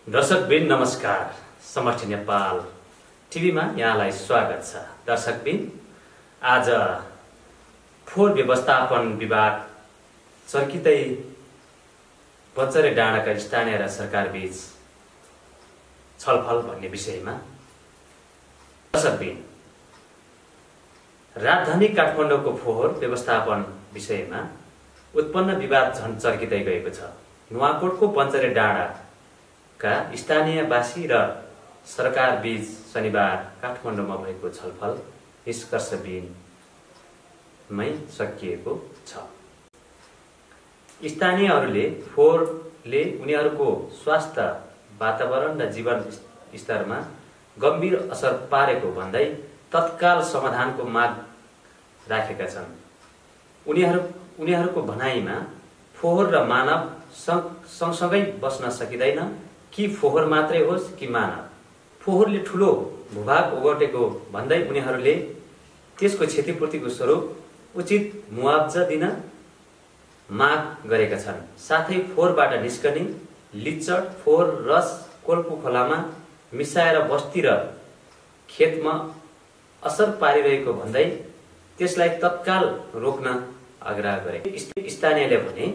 दर्शकबिन नमस्कार। समष्टि नेपाल टिभीमा यहाँलाई स्वागत छ। दर्शकबिन, आज फोहोर व्यवस्थापन विभाग चर्किँदै बच्चरे डाँडाका स्थानीय र सरकार बीच छलफल भन्ने विषयमा। दर्शकबिन, राजधानी काठमाडौँको फोहोर व्यवस्थापन विषयमा उत्पन्न विवाद झन् चर्किँदै गएको छ। नुवाकोटको बन्चरे डाँडाका स्थानीयवासी र सरकार बीच शनिबार काठमाडौँमा भएको छलफल निष्कर्षविहीनमै सकिएको छ। स्थानीयहरूले फोहोरले उनीहरूको स्वास्थ्य, वातावरण र जीवन स्तरमा गम्भीर असर पारेको भन्दै तत्काल समाधानको माग राखेका छन्। उनीहरूको भनाइमा फोहोर र मानव सँगसँगै बस्न सकिँदैन कि फोहोर मात्रै होस् कि मानव। फोहोरले ठूलो भूभाग ओगटेको भन्दै उनीहरूले त्यसको क्षतिपूर्तिको स्वरूप उचित मुआवजा दिन माग गरेका छन्। साथै फोहोरबाट निस्कने लिच्चड फोहोर रस कोल्पु खोलामा मिसाएर बस्ती र खेतमा असर पारिरहेको भन्दै त्यसलाई तत्काल रोक्न आग्रह गरे। स्थानीयले भने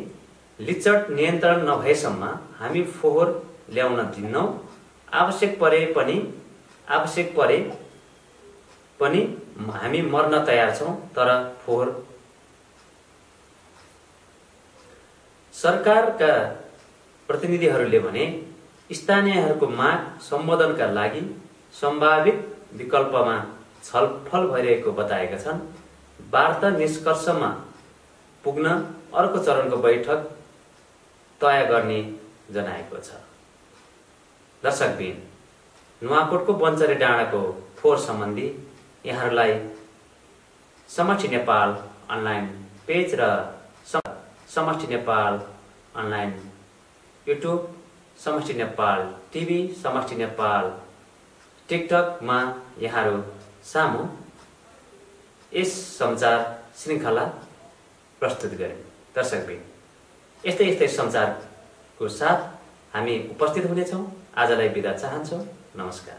लिच्चड नियन्त्रण नभएसम्म हामी फोहोर ल्याउन दिन्नौ। आवश्यक परे पनि हामी मर्न तयार छौं, तर फोहोर। सरकारका प्रतिनिधिहरूले भने स्थानीयहरूको माग सम्बोधनका लागि सम्भावित विकल्पमा छलफल भइरहेको बताएका छन्। वार्ता निष्कर्षमा पुग्न अर्को चरणको बैठक तय गर्ने जनाएको छ। दर्शकबिन, नुवाकोटको बन्चरे डाँडाको फोहोर सम्बन्धी यहाँहरूलाई समष्टि नेपाल अनलाइन पेज र समष्टि नेपाल अनलाइन युट्युब, समष्टि नेपाल टिभी, समष्टि नेपाल टिकटकमा यहाँहरू सामु यस समाचार श्रृङ्खला प्रस्तुत गरे। दर्शकबिन, यस्तै समाचारको साथ हामी उपस्थित हुनेछौँ। आजलाई बिदा चाहन्छौँ। नमस्कार।